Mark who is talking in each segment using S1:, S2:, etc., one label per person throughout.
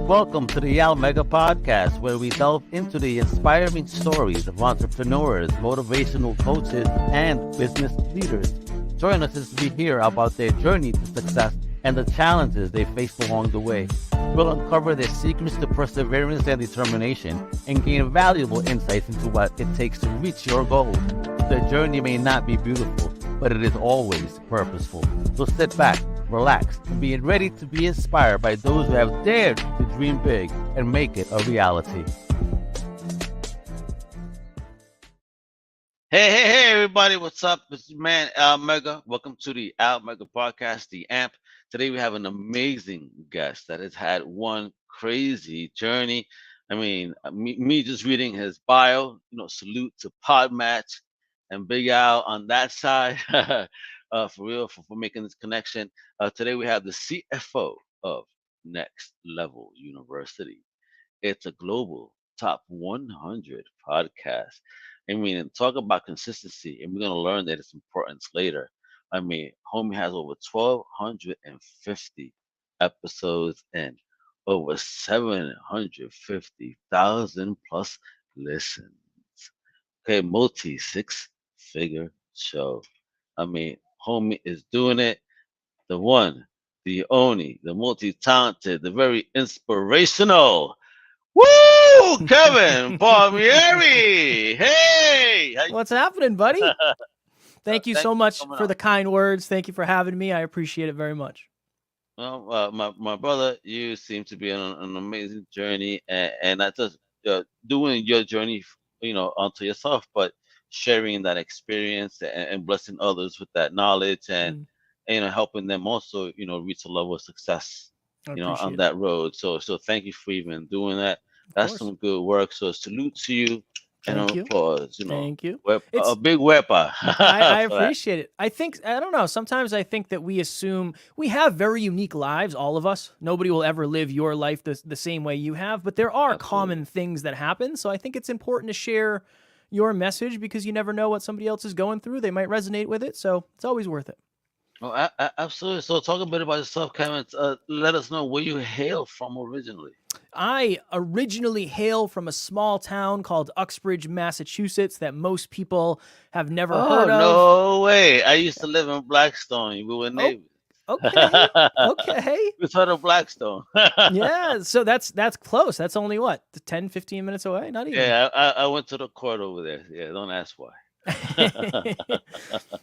S1: Welcome to the A.M.P podcast, where we delve into the inspiring stories of entrepreneurs, motivational coaches, and business leaders. Join us as we hear about their journey to success and the challenges they faced along the way. We'll uncover their secrets to perseverance and determination and gain valuable insights into what it takes to reach your goals. The journey may not be beautiful, but it is always purposeful. So sit back, relax, and be ready to be inspired by those who have dared to dream big and make it a reality. Hey, everybody. What's up? It's your man, A.M.P. Welcome to the A.M.P podcast, the A.M.P. Today, we have an amazing guest that has had one crazy journey. I mean, me just reading his bio, salute to Podmatch and Big Al on that side. For real, for making this connection. Today we have the CFO of Next Level University. It's a global top 100 podcast. I mean, and talk about consistency, and we're going to learn that its importance later. I mean, homie has over 1,250 episodes and over 750,000 plus listens. Okay, multi six-figure show. I mean, homie is doing it. The one, the only, the multi-talented, the very inspirational. Woo! Kevin Palmieri. Hey!
S2: What's happening, buddy? Thank you so much for the kind words. Thank you for having me. I appreciate it very much.
S1: Well, my brother, you seem to be on an amazing journey, and not just doing your journey, onto yourself, but sharing that experience and blessing others with that knowledge and helping them also reach a level of success on that road. So thank you for even doing that. That's some good work. So salute to you.
S2: Thank you.
S1: Applause,
S2: Thank you.
S1: It's a big weapon.
S2: I appreciate it. I don't know. Sometimes I think that we assume we have very unique lives, all of us. Nobody will ever live your life the same way you have, but there are common things that happen. So I think it's important to share your message because you never know what somebody else is going through. They might resonate with it. So it's always worth it.
S1: Oh, absolutely. So talk a bit about yourself, Kevin. Let us know where you hail from originally.
S2: I originally hail from a small town called Uxbridge, Massachusetts that most people have never heard of.
S1: No way. I used to live in Blackstone. We were neighbors.
S2: Okay.
S1: We heard of Blackstone.
S2: Yeah, so that's close. That's only what, 10, 15 minutes away? Not even.
S1: Yeah, I went to the court over there. Yeah, don't ask why.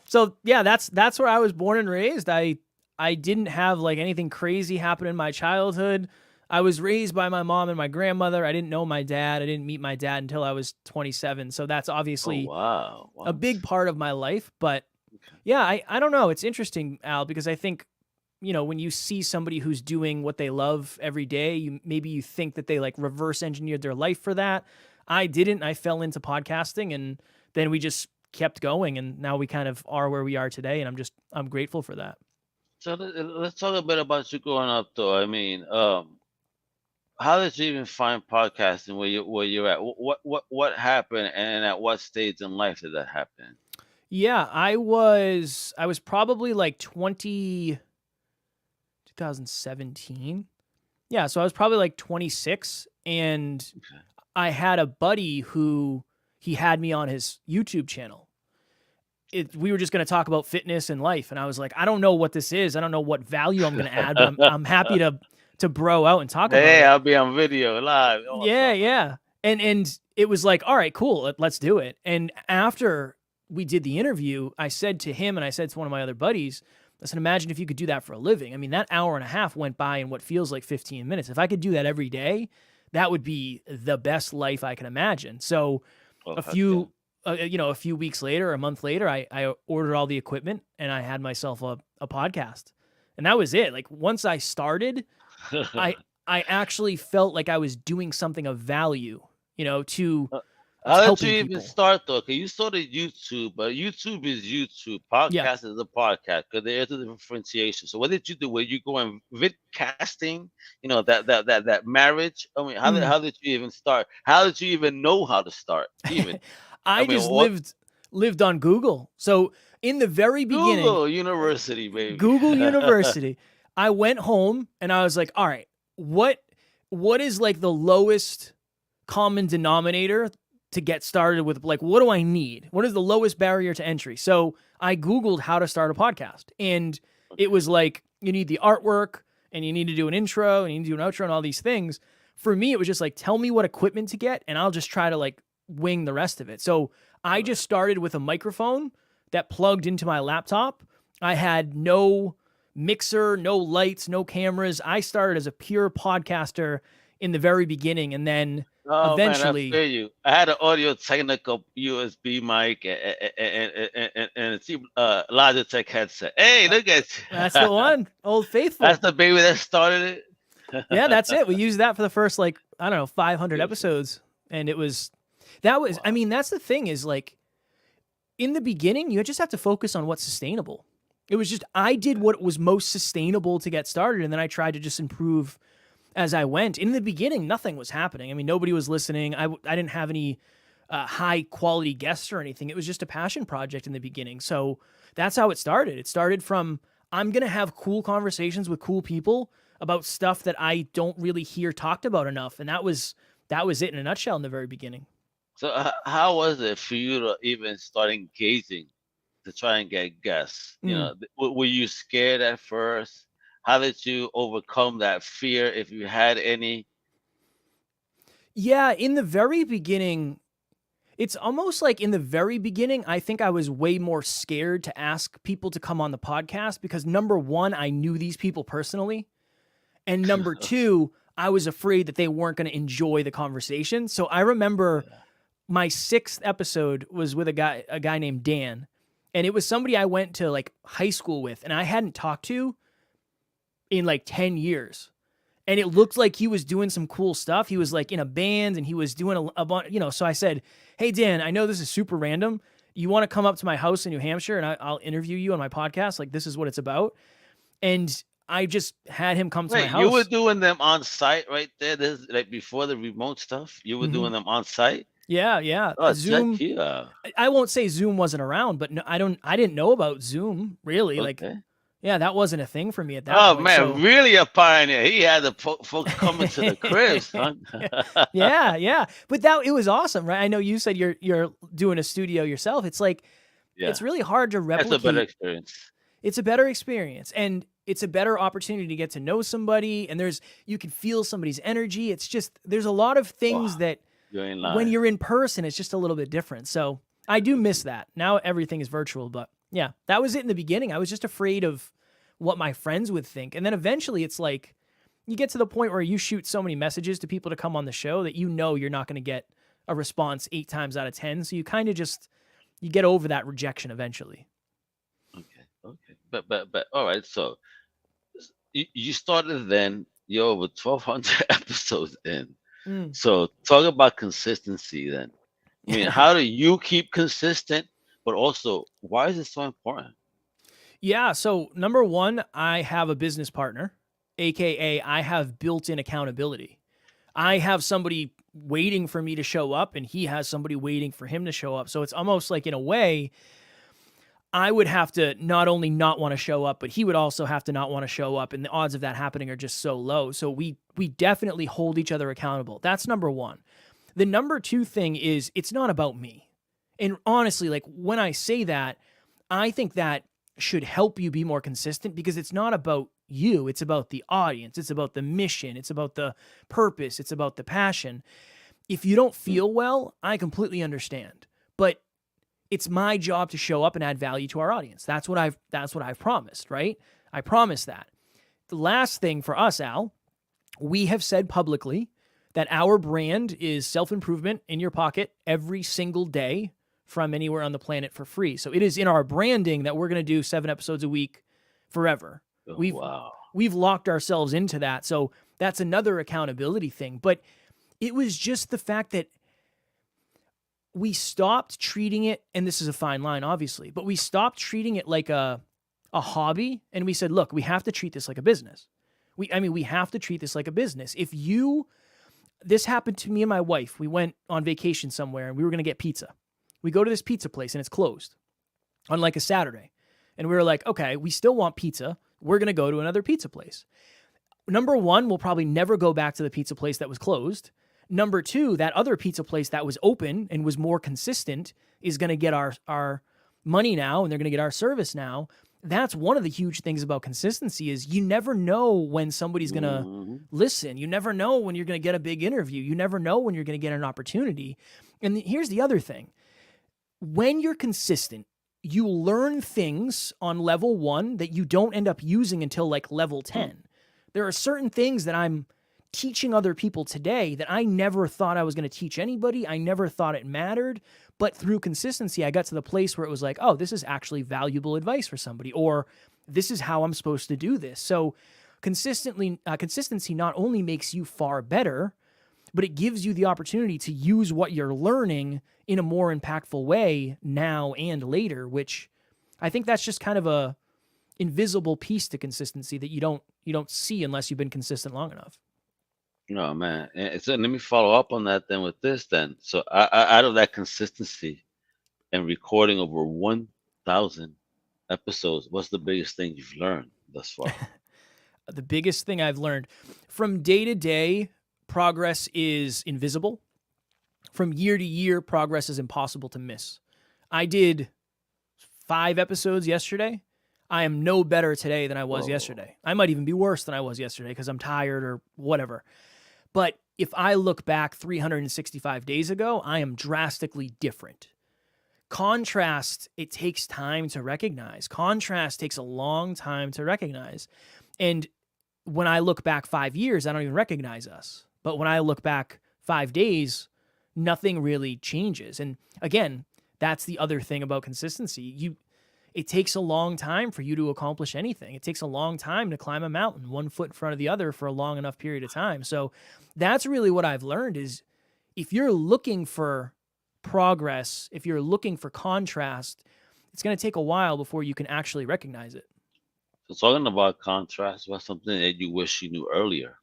S2: So yeah, that's where I was born and raised. I didn't have like anything crazy happen in my childhood. I was raised by my mom and my grandmother. I didn't know my dad. I didn't meet my dad until I was 27. So that's obviously a big part of my life. But yeah, I don't know. It's interesting, Al, because I think, when you see somebody who's doing what they love every day, maybe you think that they like reverse engineered their life for that. I didn't. I fell into podcasting and then we just kept going. And now we kind of are where we are today. And I'm grateful for that.
S1: So let's talk a bit about you growing up, though. I mean, how did you even find podcasting where you're at? What happened, and at what stage in life did that happen?
S2: Yeah, I was probably like 2017. Yeah, so I was probably like 26, and I had a buddy who he had me on his YouTube channel. We were just going to talk about fitness and life, and I was like, I don't know what this is. I don't know what value I'm going to add, but I'm happy to bro out and talk about it.
S1: Hey, I'll be on video live.
S2: Awesome. Yeah. And it was like, all right, cool, let's do it. And after we did the interview, I said to him and I said to one of my other buddies, I said, imagine if you could do that for a living. I mean, that hour and a half went by in what feels like 15 minutes. If I could do that every day, that would be the best life I can imagine. So a few weeks later, a month later, I ordered all the equipment and I had myself a podcast. And that was it. Like once I started, I actually felt like I was doing something of value, to
S1: how did you even start though? Because you started YouTube, but YouTube is YouTube. Podcast is a podcast because there is a differentiation. So what did you do? Were you going vidcasting? That marriage. I mean, how did you even start? How did you even know how to start? Even
S2: I just lived on Google. So in the very beginning,
S1: Google University, baby.
S2: Google University. I went home and I was like, all right, what what is like the lowest common denominator to get started with? Like, what do I need? What is the lowest barrier to entry? So I Googled how to start a podcast, and it was like, you need the artwork, and you need to do an intro, and you need to do an outro, and all these things. For me, it was just like, tell me what equipment to get, and I'll just try to like wing the rest of it. So I just started with a microphone that plugged into my laptop. I had no mixer, no lights, no cameras. I started as a pure podcaster in the very beginning, and then
S1: Oh man, I
S2: eventually,
S1: feel you. I had an Audio Technica USB mic and a Logitech headset. Hey, look at
S2: that's the
S1: you.
S2: one, Old Faithful.
S1: That's the baby that started it.
S2: Yeah, that's it. We used that for the first, like, I don't know, 500
S1: Beautiful.
S2: episodes. And I
S1: Wow.
S2: mean, that's the thing is like, in the beginning, you just have to focus on what's sustainable. It was just, I did what was most sustainable to get started. And then I tried to just improve as I went. In the beginning, nothing was happening. I mean, nobody was listening. I didn't have any high quality guests or anything. It was just a passion project in the beginning. So that's how it started. It started from, I'm going to have cool conversations with cool people about stuff that I don't really hear talked about enough. And that was it in a nutshell in the very beginning.
S1: So how was it for you to even start engaging to try and get guests? You know, were you scared at first? How did you overcome that fear, if you had any?
S2: Yeah, in the very beginning, it's almost like in the very beginning, I think I was way more scared to ask people to come on the podcast because number one, I knew these people personally. And number two, I was afraid that they weren't going to enjoy the conversation. So I remember my 6th episode was with a guy named Dan. And it was somebody I went to like high school with and I hadn't talked to in like 10 years. And it looked like he was doing some cool stuff. He was like in a band and he was doing a bunch, so I said, hey, Dan, I know this is super random. You want to come up to my house in New Hampshire and I'll interview you on my podcast? Like, this is what it's about. And I just had him come to my
S1: Wait,
S2: house.
S1: you were doing them on site right there? This is like before the remote stuff? You were doing them on site?
S2: Yeah.
S1: Oh,
S2: Zoom.
S1: check you out.
S2: I won't say Zoom wasn't around, but no, I didn't know about Zoom really. Like,
S1: Okay.
S2: yeah, that wasn't a thing for me at that
S1: Oh
S2: point.
S1: man,
S2: So
S1: really a pioneer. He had the folks coming to the crib, son.
S2: yeah. But it was awesome, right? I know you said you're doing a studio yourself. It's like,
S1: Yeah,
S2: it's really hard to
S1: that's a better
S2: replicate.
S1: experience.
S2: It's a better experience and it's a better opportunity to get to know somebody. And you can feel somebody's energy. It's just, there's a lot of things
S1: Wow,
S2: that
S1: you ain't
S2: when
S1: lying.
S2: you're in person, it's just a little bit different. So I do miss that. Now everything is virtual, but yeah, that was it in the beginning. I was just afraid of what my friends would think. And then eventually it's like, you get to the point where you shoot so many messages to people to come on the show that you're not going to get a response 8 times out of 10. So you kind of you get over that rejection eventually.
S1: Okay. But all right. So you started then. You're over 1,200 episodes in. So talk about consistency then. I mean, how do you keep consistent? But also, why is it so important?
S2: Yeah. So number one, I have a business partner, AKA I have built-in accountability. I have somebody waiting for me to show up and he has somebody waiting for him to show up. So it's almost like in a way, I would have to not only not want to show up, but he would also have to not want to show up. And the odds of that happening are just so low. So we definitely hold each other accountable. That's number one. The number two thing is it's not about me. And honestly, like when I say that, I think that should help you be more consistent because it's not about you. It's about the audience. It's about the mission. It's about the purpose. It's about the passion. If you don't feel well, I completely understand. But it's my job to show up and add value to our audience. That's what I've promised, right? I promise that. The last thing for us, Al, we have said publicly that our brand is self-improvement in your pocket every single day from anywhere on the planet for free. So it is in our branding that we're going to do 7 episodes a week forever.
S1: Oh, wow.
S2: We've locked ourselves into that. So that's another accountability thing. But it was just the fact that we stopped treating it, and this is a fine line, obviously, but we stopped treating it like a hobby. And we said, look, we have to treat this like a business. We have to treat this like a business. This happened to me and my wife. We went on vacation somewhere and we were going to get pizza. We go to this pizza place and it's closed on like a Saturday. And we were like, okay, we still want pizza. We're going to go to another pizza place. Number one, we'll probably never go back to the pizza place that was closed. Number two, that other pizza place that was open and was more consistent is going to get our money now, and they're going to get our service now. That's one of the huge things about consistency is you never know when somebody's going to listen. You never know when you're going to get a big interview. You never know when you're going to get an opportunity. And here's the other thing. When you're consistent, you learn things on level 1 that you don't end up using until like level 10. There are certain things that I'm teaching other people today that I never thought I was going to teach anybody. I never thought it mattered. But through consistency, I got to the place where it was like, oh, this is actually valuable advice for somebody, or this is how I'm supposed to do this. So consistency not only makes you far better, but it gives you the opportunity to use what you're learning in a more impactful way now and later, which I think that's just kind of a invisible piece to consistency that you don't see unless you've been consistent long enough.
S1: No, man. And so let me follow up on that then with this then. So out of that consistency and recording over 1,000 episodes, what's the biggest thing you've learned thus far?
S2: The biggest thing I've learned from day to day, progress is invisible. From year to year, progress is impossible to miss. I did 5 episodes yesterday. I am no better today than I was yesterday. I might even be worse than I was yesterday because I'm tired or whatever. But if I look back 365 days ago, I am drastically different. Contrast, it takes time to recognize. Contrast takes a long time to recognize. And when I look back 5 years, I don't even recognize us. But when I look back 5 days, nothing really changes. And again, that's the other thing about consistency. It takes a long time for you to accomplish anything. It takes a long time to climb a mountain, one foot in front of the other for a long enough period of time. So that's really what I've learned is if you're looking for progress, if you're looking for contrast, it's going to take a while before you can actually recognize it.
S1: So talking about contrast, what's something that you wish you knew earlier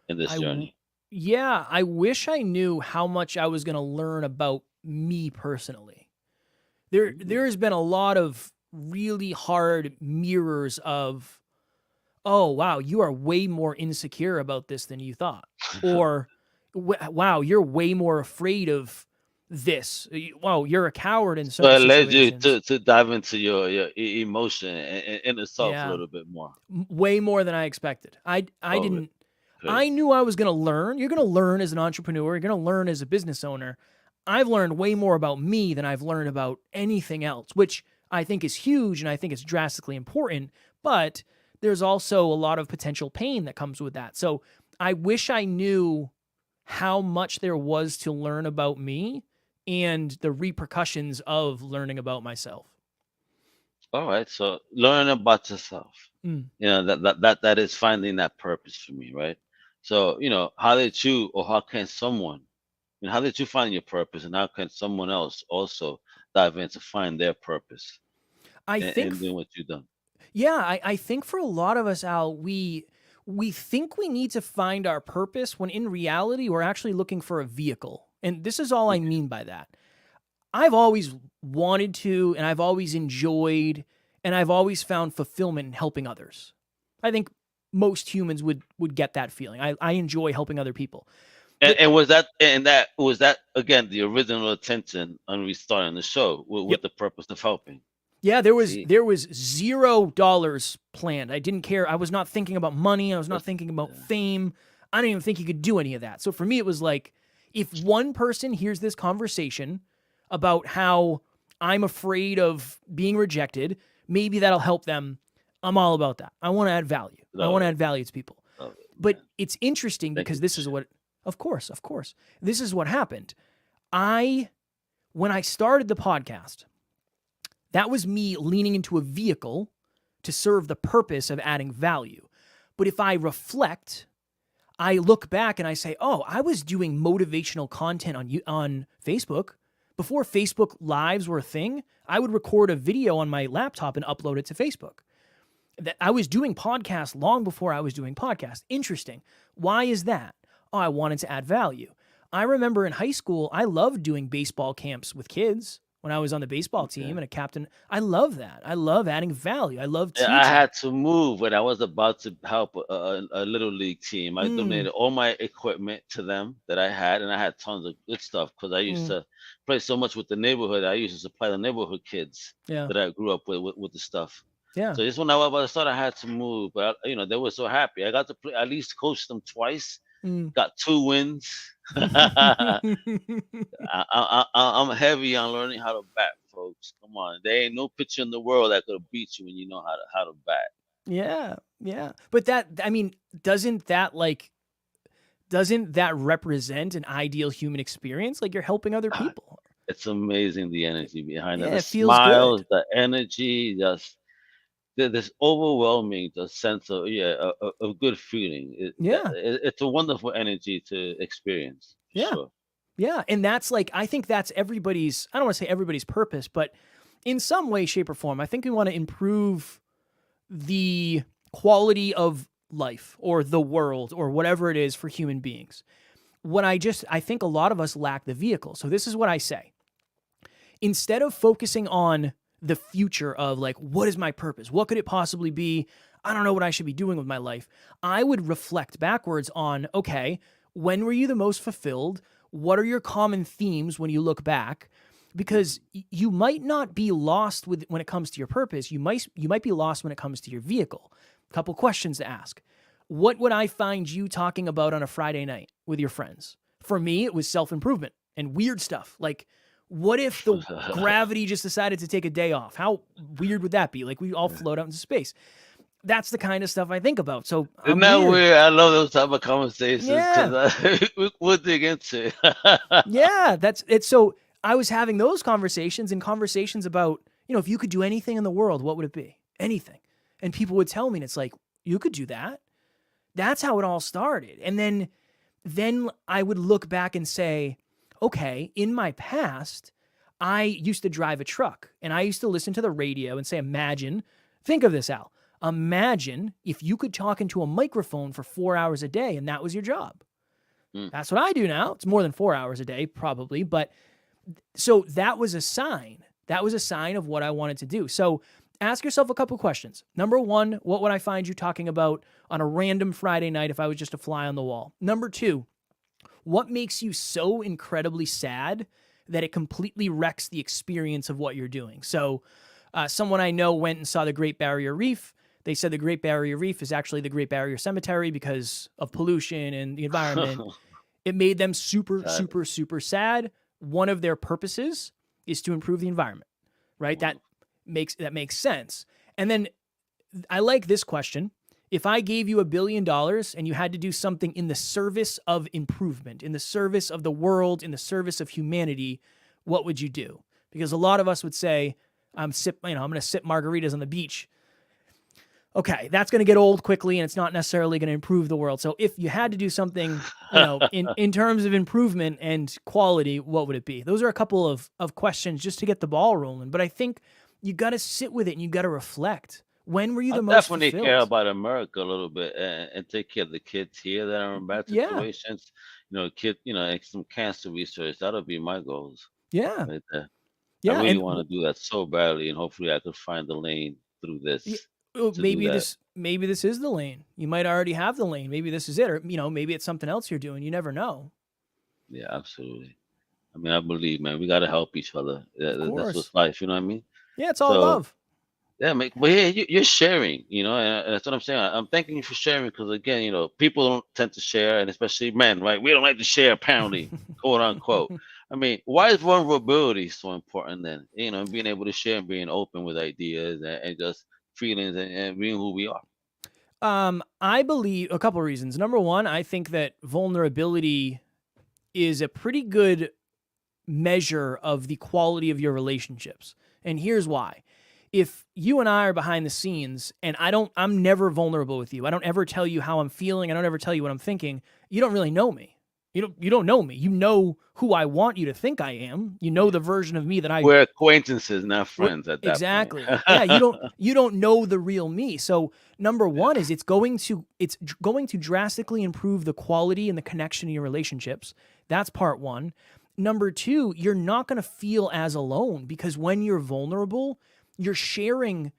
S1: in this journey?
S2: Yeah, I wish I knew how much I was going to learn about me personally. There has been a lot of really hard mirrors of, oh, wow, you are way more insecure about this than you thought. Or, wow, you're way more afraid of this. Wow, you're a coward in certain situations.
S1: So it led you to dive into your emotion and inner self a little bit more.
S2: Way more than I expected. I didn't. I knew I was going to learn. You're going to learn as an entrepreneur. You're going to learn as a business owner. I've learned way more about me than I've learned about anything else, which I think is huge and I think it's drastically important, but there's also a lot of potential pain that comes with that. So I wish I knew how much there was to learn about me and the repercussions of learning about myself.
S1: All right. So learn about yourself. You know, that is finding that purpose for me, right? So, you know, how did you or how can someone, you know, how did you find your purpose and how can someone else also dive in to find their purpose in doing what you've done?
S2: Yeah, I think for a lot of us, Al, we think we need to find our purpose when in reality, we're actually looking for a vehicle. And this is all I mean by that. I've always wanted to, and I've always enjoyed, and I've always found fulfillment in helping others. I think most humans would get that feeling. I enjoy helping other people.
S1: And was that again the original intention on restarting the show with the purpose of helping?
S2: Yeah, there was $0 planned. I didn't care. I was not thinking about money. I was not thinking about fame. I didn't even think you could do any of that. So for me, it was like, if one person hears this conversation about how I'm afraid of being rejected, maybe that'll help them. I'm all about that. I want to add value. I want to add value to people. But it's interesting because this is what, of course, this is what happened. When I started the podcast, that was me leaning into a vehicle to serve the purpose of adding value. But if I reflect, I look back and I say, oh, I was doing motivational content on Facebook. Before Facebook Lives were a thing, I would record a video on my laptop and upload it to Facebook. I was doing podcasts long before I was doing podcasts. Interesting. Why is that? Oh, I wanted to add value. I remember in high school, I loved doing baseball camps with kids. when I was on the baseball team
S1: Okay.
S2: and a captain. I love that. I love adding value. I love
S1: Yeah, I
S2: teaching.
S1: had to move when I was about to help a little league team. I
S2: Mm,
S1: donated all my equipment to them that I had, and I had tons of good stuff because I used
S2: mm,
S1: to play so much with the neighborhood. I used to supply the neighborhood kids
S2: yeah.
S1: that I grew up with the stuff.
S2: Yeah.
S1: So just when I was about to start, I had to move, but they were so happy. I got to play at least coach them twice.
S2: Mm.
S1: Got 2 wins. I'm heavy on learning how to bat, folks. Come on, there ain't no pitcher in the world that could beat you when you know how to bat.
S2: Yeah. Yeah. But that, I mean, doesn't that like, doesn't that represent an ideal human experience? Like you're helping other
S1: God,
S2: people.
S1: it's amazing the energy behind that.
S2: Yeah.
S1: The
S2: It feels
S1: smiles,
S2: good.
S1: the energy, just this overwhelming the sense of of good feeling.
S2: Yeah.
S1: It's a wonderful energy to experience for
S2: Yeah.
S1: sure.
S2: Yeah. And that's like, I think that's everybody's, I don't want to say everybody's purpose, but in some way, shape, or form, I think we want to improve the quality of life or the world or whatever it is for human beings. I think a lot of us lack the vehicle. So this is what I say. Instead of focusing on the future of like, what is my purpose? What could it possibly be? I don't know what I should be doing with my life. I would reflect backwards on, okay, when were you the most fulfilled? What are your common themes when you look back? Because you might not be lost when it comes to your purpose. You might be lost when it comes to your vehicle. A couple questions to ask. What would I find you talking about on a Friday night with your friends? For me, it was self-improvement and weird stuff. Like, what if the gravity just decided to take a day off? How weird would that be? Like, we all float out into space. That's the kind of stuff I think about. So
S1: Isn't
S2: I'm
S1: that
S2: weird.
S1: weird? I love those type of conversations
S2: Yeah.
S1: because we'll dig into it.
S2: Yeah. That's it. So I was having those conversations and conversations about, if you could do anything in the world, what would it be? Anything. And people would tell me, and it's like, you could do that. That's how it all started. And then I would look back and say, okay, in my past, I used to drive a truck and I used to listen to the radio and say, think of this, Al. Imagine if you could talk into a microphone for 4 hours a day and that was your job.
S1: Mm.
S2: That's what I do now. It's more than 4 hours a day, probably. But so that was a sign. That was a sign of what I wanted to do. So ask yourself a couple questions. Number one, what would I find you talking about on a random Friday night if I was just a fly on the wall? Number two, what makes you so incredibly sad that it completely wrecks the experience of what you're doing? So someone I know went and saw the Great Barrier Reef. They said the Great Barrier Reef is actually the Great Barrier Cemetery because of pollution and the environment. It made them super,
S1: Sad.
S2: super, super sad. One of their purposes is to improve the environment, right? That makes sense. And then I like this question. If I gave you $1 billion and you had to do something in the service of improvement, in the service of the world, in the service of humanity, what would you do? Because a lot of us would say, I'm going to sip margaritas on the beach. Okay, that's going to get old quickly and it's not necessarily going to improve the world. So if you had to do something, in terms of improvement and quality, what would it be? Those are a couple of questions just to get the ball rolling. But I think you got to sit with it and you got to reflect. When were you
S1: I
S2: the most
S1: definitely care
S2: fulfilled?
S1: about America a little bit and take care of the kids here that are in bad
S2: Yeah,
S1: situations. And some cancer research. That'll be my goals
S2: yeah,
S1: right there. I
S2: yeah.
S1: really
S2: And
S1: want to do that so badly, and hopefully I could find the lane through
S2: y-
S1: this
S2: oh,
S1: to do that.
S2: maybe this is the lane. You might already have the lane. Maybe this is it, or maybe it's something else you're doing. You never know.
S1: Yeah, absolutely. I mean, I believe, man, we got to help each other.
S2: Of
S1: That's what's
S2: course.
S1: life. You know what I mean?
S2: Yeah, it's all
S1: So
S2: love.
S1: yeah, but yeah, you're sharing, and that's what I'm saying. I'm thanking you for sharing because again, people don't tend to share, and especially men, right? We don't like to share, apparently, quote unquote. I mean, why is vulnerability so important then? Being able to share and being open with ideas and just feelings and being who we are.
S2: I believe a couple of reasons. Number one, I think that vulnerability is a pretty good measure of the quality of your relationships. And here's why. If you and I are behind the scenes and I'm never vulnerable with you. I don't ever tell you how I'm feeling. I don't ever tell you what I'm thinking. You don't really know me. You don't know me. You know who I want you to think I am. You know the version of me that I
S1: We're acquaintances, not
S2: we're,
S1: friends at that point.
S2: exactly. Yeah, you don't know the real me. So number
S1: Yeah.
S2: one is it's going to drastically improve the quality and the connection in your relationships. That's part one. number two, you're not going to feel as alone because when you're vulnerable, you're sharing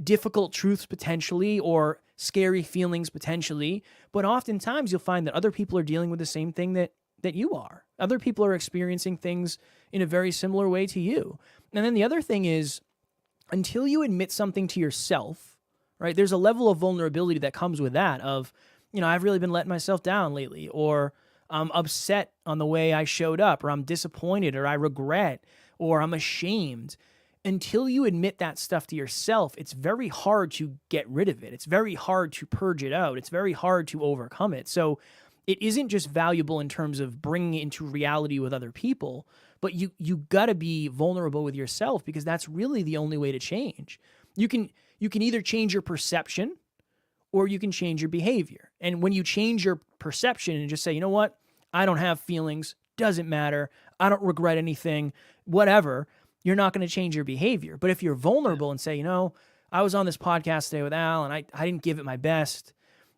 S2: difficult truths potentially or scary feelings potentially, but oftentimes you'll find that other people are dealing with the same thing that you are. Other people are experiencing things in a very similar way to you. And then the other thing is, until you admit something to yourself, right? There's a level of vulnerability that comes with that of, I've really been letting myself down lately, or I'm upset on the way I showed up, or I'm disappointed, or I regret, or I'm ashamed. Until you admit that stuff to yourself, it's very hard to get rid of it. It's very hard to purge it out. It's very hard to overcome it. So it isn't just valuable in terms of bringing it into reality with other people, but you got to be vulnerable with yourself because that's really the only way to change. You can either change your perception or you can change your behavior. And when you change your perception and just say, you know what? I don't have feelings, doesn't matter. I don't regret anything, whatever. You're not going to change your behavior. But if you're vulnerable and say, I was on this podcast today with Al and I didn't give it my best.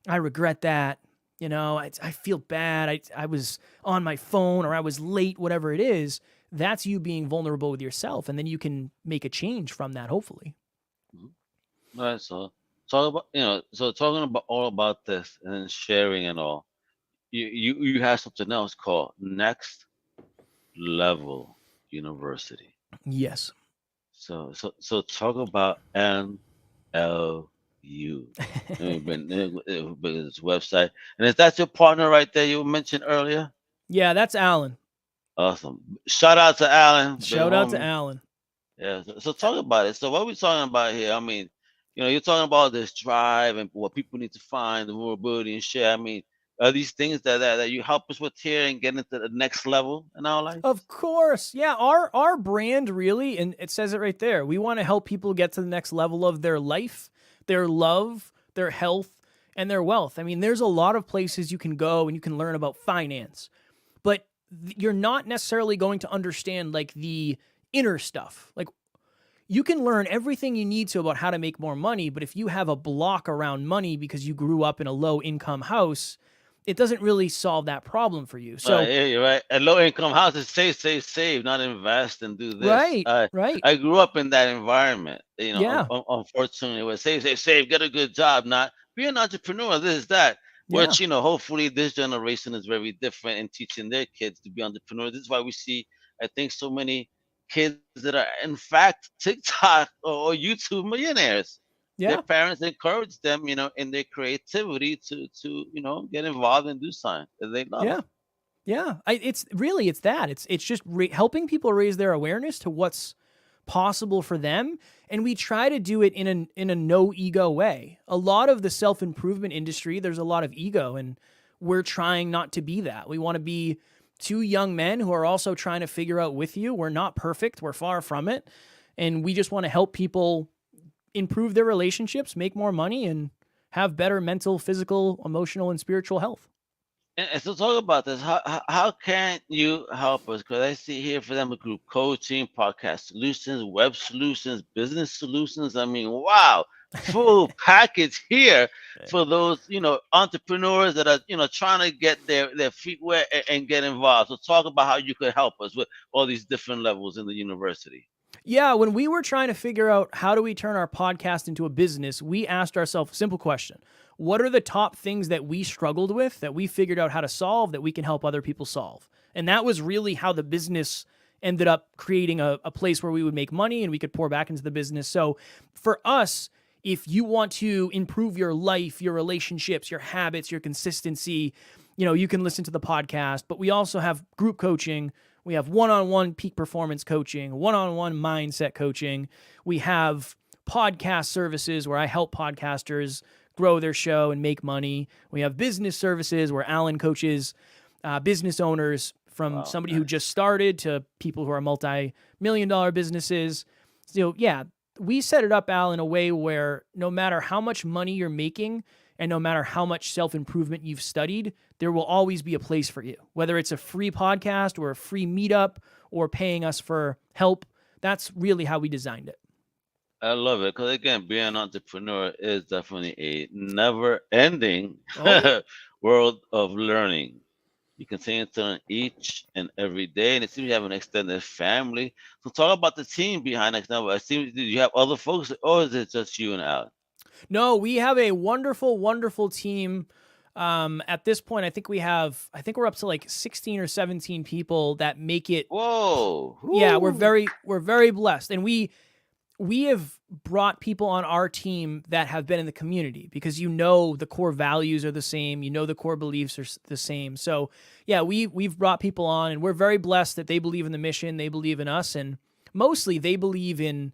S2: I regret that. I feel bad. I was on my phone or I was late, whatever it is. That's you being vulnerable with yourself. And then you can make a change from that, hopefully.
S1: All right. So talk about, talking about all about this and then sharing and all. You have something else called Next Level University.
S2: Yes.
S1: So talk about NLU. His website. And is that your partner right there you mentioned earlier?
S2: Yeah, that's Alan.
S1: Awesome. Shout out to Alan, big
S2: Shout out to
S1: homie.
S2: Alan.
S1: Yeah. So talk about it. So what are we talking about here? I mean, you're talking about this drive and what people need to find, the vulnerability and share. I mean, are these things that you help us with here and get into the next level in our life?
S2: Of course. Yeah, our brand really, and it says it right there. We want to help people get to the next level of their life, their love, their health, and their wealth. I mean, there's a lot of places you can go and you can learn about finance, but you're not necessarily going to understand like the inner stuff. Like you can learn everything you need to about how to make more money, but if you have a block around money because you grew up in a low income house, it doesn't really solve that problem for you. So
S1: Yeah, you're right. A low income house is save, save, save, not invest and do this.
S2: right, right.
S1: I grew up in that environment.
S2: Yeah,
S1: Unfortunately, where save, save, save, get a good job, not be an entrepreneur. This, that.
S2: yeah,
S1: Which hopefully this generation is very different in teaching their kids to be entrepreneurs. This is why we see, I think, so many kids that are in fact TikTok or YouTube millionaires. Their
S2: yeah,
S1: parents encourage them, in their creativity to get involved and do something that they love.
S2: yeah. Yeah, it's that. It's just helping people raise their awareness to what's possible for them, and we try to do it in a no ego way. A lot of the self-improvement industry, there's a lot of ego, and we're trying not to be that. We want to be two young men who are also trying to figure out with you. We're not perfect, we're far from it, and we just want to help people improve their relationships, make more money, and have better mental, physical, emotional, and spiritual health.
S1: And so talk about this. How can you help us? Because I see here for them a group coaching, podcast solutions, web solutions, business solutions. I mean, wow, full package here for those entrepreneurs that are trying to get their feet wet and get involved. So talk about how you could help us with all these different levels in the university.
S2: Yeah, when we were trying to figure out how do we turn our podcast into a business, we asked ourselves a simple question. What are the top things that we struggled with that we figured out how to solve that we can help other people solve? And that was really how the business ended up creating a place where we would make money and we could pour back into the business. So for us, if you want to improve your life, your relationships, your habits, your consistency, you can listen to the podcast, but we also have group coaching. We have one-on-one peak performance coaching, one-on-one mindset coaching. We have podcast services where I help podcasters grow their show and make money. We have business services where Alan coaches business owners from somebody who just started to people who are multi-million-dollar businesses. So yeah, we set it up, Al, in a way where no matter how much money you're making and no matter how much self-improvement you've studied, there will always be a place for you. Whether it's a free podcast or a free meetup or paying us for help, that's really how we designed it.
S1: I love it because again, being an entrepreneur is definitely a never-ending
S2: Oh, yeah.
S1: world of learning. You continue to learn each and every day, and it seems you have an extended family. So talk about the team behind Next Level. I see you have other folks, or is it just you and Alan?
S2: No, we have a wonderful, wonderful team. At this point, I think we're up to like 16 or 17 people that make it.
S1: Whoa!
S2: Yeah,
S1: Whoo.
S2: we're very blessed, and we have brought people on our team that have been in the community because the core values are the same, the core beliefs are the same. So yeah, we've brought people on, and we're very blessed that they believe in the mission, they believe in us, and mostly they believe in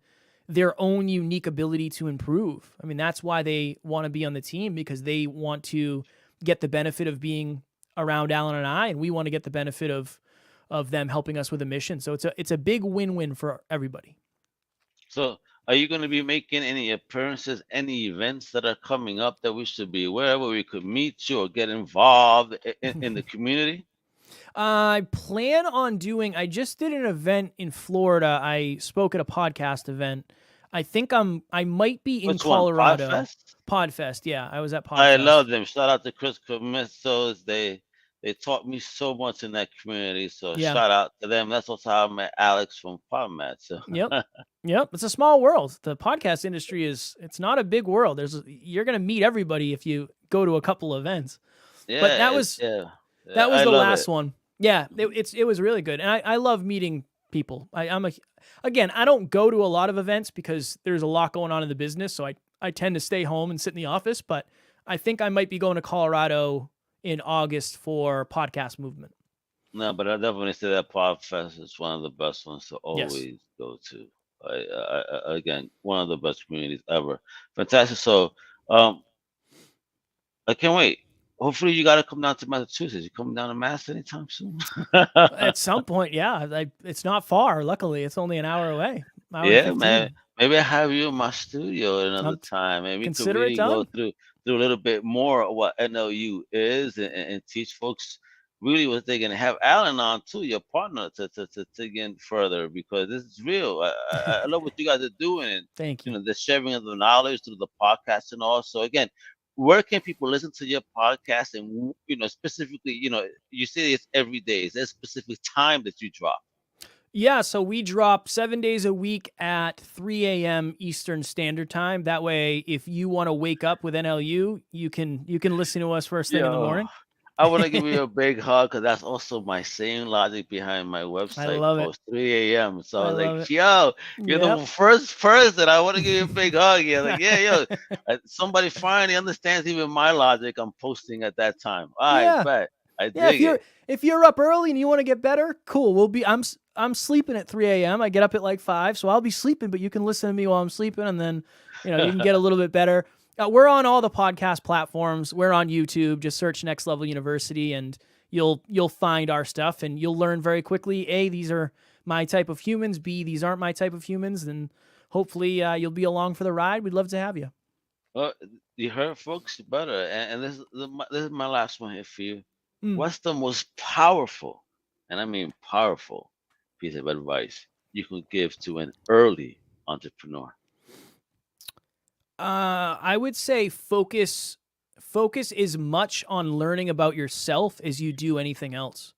S2: their own unique ability to improve. I mean, that's why they want to be on the team, because they want to get the benefit of being around Alan and I, and we want to get the benefit of them helping us with a mission. So it's a big win-win for everybody.
S1: So, are you going to be making any appearances, any events that are coming up that we should be aware of, where we could meet you or get involved in the community?
S2: I plan on doing. I just did an event in Florida. I spoke at a podcast event. I might be in
S1: Which one?
S2: Colorado.
S1: Podfest?
S2: Podfest. Yeah, I was at
S1: I love
S2: Podfest.
S1: them. Shout out to Chris Comissos. They taught me so much in that community. So
S2: Yeah.
S1: shout out to them. That's also how I met Alex from PodMat. So
S2: Yep. Yep. It's a small world. The podcast industry it's not a big world. You're going to meet everybody if you go to a couple events. But
S1: yeah, yeah,
S2: that was
S1: I
S2: the
S1: love
S2: last
S1: it.
S2: one. Yeah, it was really good. And I love meeting people. Again, I don't go to a lot of events because there's a lot going on in the business, so I tend to stay home and sit in the office, but I think I might be going to Colorado in August for Podcast Movement.
S1: No, but I definitely say that Podfest is one of the best ones to
S2: Yes.
S1: always go to. Again, one of the best communities ever. Fantastic. So, um, I can't wait. Hopefully, you got to come down to Massachusetts. You coming down to Mass anytime soon?
S2: At some point, yeah. It's not far. Luckily, it's only an hour away. Hour and
S1: Yeah, man.
S2: 15.
S1: Maybe I have you in my studio another
S2: Um,
S1: time, and we could
S2: Consider it
S1: really go
S2: done.
S1: through a little bit more of what NLU is, and teach folks really what they're gonna have Alan on too, your partner, to dig in further, because this is real. I love what you guys are doing, and
S2: Thank you.
S1: the sharing of the knowledge through the podcast, and also again, where can people listen to your podcast, and specifically, you say it's every day. Is there a specific time that you drop?
S2: Yeah, so we drop 7 days a week at 3 a.m. Eastern Standard Time. That way, if you want to wake up with NLU, you can listen to us first thing in the
S1: Yo,
S2: morning.
S1: I want to give you a big hug because that's also my same logic behind my
S2: I
S1: website
S2: love it.
S1: post 3 a.m. So I
S2: I
S1: was
S2: love
S1: like,
S2: it.
S1: yo, you're
S2: Yep.
S1: the first person. I want to give you a big hug. Yeah, like, yeah, yo, somebody finally understands even my logic. I'm posting at that time. I
S2: Yeah.
S1: bet. I
S2: Yeah,
S1: dig it.
S2: if you're up early and you want to get better, cool. I'm sleeping at 3 a.m. I get up at like 5, so I'll be sleeping, but you can listen to me while I'm sleeping, and then you can get a little bit better. We're on all the podcast platforms. We're on YouTube. Just search Next Level University, and you'll find our stuff, and you'll learn very quickly. A, these are my type of humans. B, these aren't my type of humans, and hopefully you'll be along for the ride. We'd love to have you.
S1: Well, you heard, folks, better. And this is my last one here for you.
S2: Mm.
S1: What's the most powerful, and I mean powerful, piece of advice you could give to an early entrepreneur?
S2: I would say focus as much on learning about yourself as you do anything else.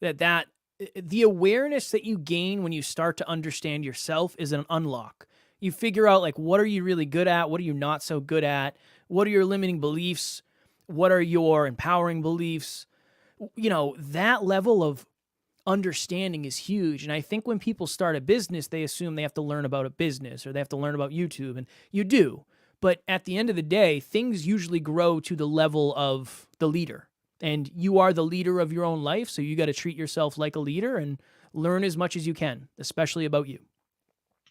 S2: That the awareness that you gain when you start to understand yourself is an unlock. You figure out like what are you really good at, what are you not so good at, what are your limiting beliefs, what are your empowering beliefs. That level of understanding is huge. And I think when people start a business, they assume they have to learn about a business or they have to learn about YouTube, and you do. But at the end of the day, things usually grow to the level of the leader. And you are the leader of your own life, so you got to treat yourself like a leader and learn as much as you can, especially about you.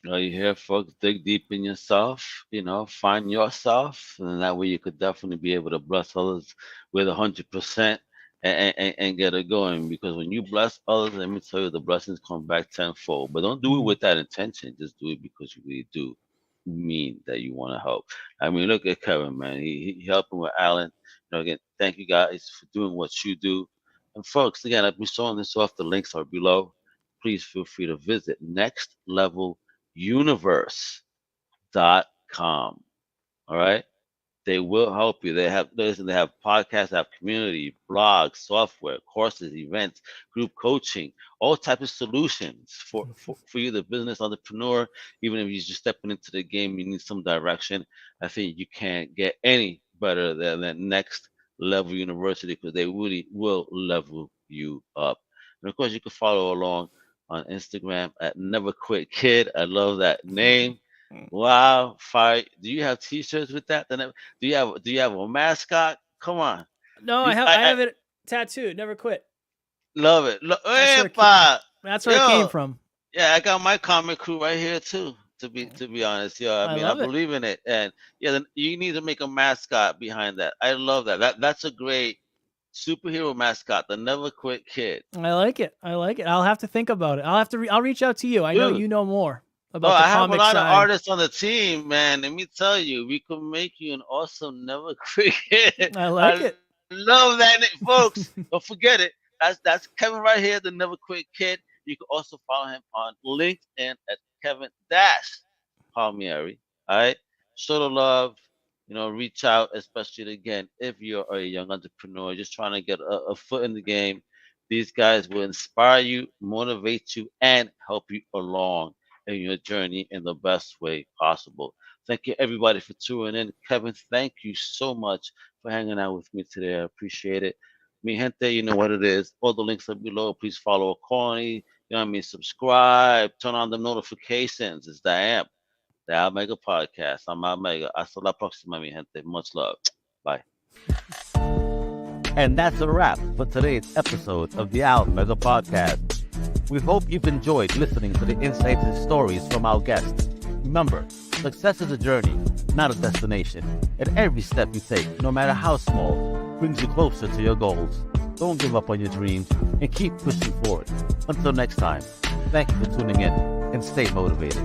S1: You hear, folks, dig deep in yourself, find yourself, and that way you could definitely be able to bless others with 100% and get it going. Because when you bless others, let me tell you, the blessings come back tenfold. But don't do it
S2: Mhm.
S1: with that intention. Just do it because you really do mean that you want to help. I mean, look at Kevin, man. He helping with Alan. Again, thank you guys for doing what you do. And folks, again, I've been showing this off. The links are below. Please feel free to visit nextleveluniverse.com. All right. They will help you. They have podcasts, they have community, blogs, software, courses, events, group coaching, all types of solutions for you, the business entrepreneur. Even if you're just stepping into the game, you need some direction. I think you can't get any better than that Next Level University, because they really will level you up. And of course, you can follow along on Instagram at Never Quit Kid. I love that name. Wow, fire! Do you have T-shirts with that? Do you have a mascot? Come on,
S2: No,
S1: you,
S2: I
S1: I
S2: have it tattooed. Never quit.
S1: love it.
S2: That's where that's where it came
S1: Yo,
S2: from.
S1: yeah, I got my comic crew right here too. To be honest, yo, I
S2: I
S1: mean, I
S2: love it.
S1: believe in it, and yeah, then you need to make a mascot behind that. I love that. That's a great superhero mascot, the Never Quit Kid.
S2: I like it. I like it. I'll have to think about it. I'll reach out to you. I know
S1: Dude,
S2: you know more
S1: oh,
S2: about the
S1: I have a
S2: comic
S1: lot of
S2: side.
S1: artists on the team, man. Let me tell you, we could make you an awesome Never Quit Kid.
S2: I like
S1: I
S2: it.
S1: love that, folks. Don't forget it. That's Kevin right here, the Never Quit Kid. You can also follow him on LinkedIn at Kevin Dash Palmieri. All right, show the love. Reach out, especially again if you're a young entrepreneur just trying to get a foot in the game. These guys will inspire you, motivate you, and help you along in your journey in the best way possible. Thank you everybody for tuning in. Kevin, thank you so much for hanging out with me today. I appreciate it. Mi gente, you know what it is. All the links are below. Please follow accordingly. You know what I mean? Subscribe, turn on the notifications. It's the AMP, the Al Mega Podcast. I'm Al Mega. Hasta la próxima, mi gente. Much love. Bye. And that's a wrap for today's episode of the Al Mega Podcast. We hope you've enjoyed listening to the insights and stories from our guests. Remember, success is a journey, not a destination. And every step you take, no matter how small, brings you closer to your goals. Don't give up on your dreams and keep pushing forward. Until next time, thank you for tuning in and stay motivated.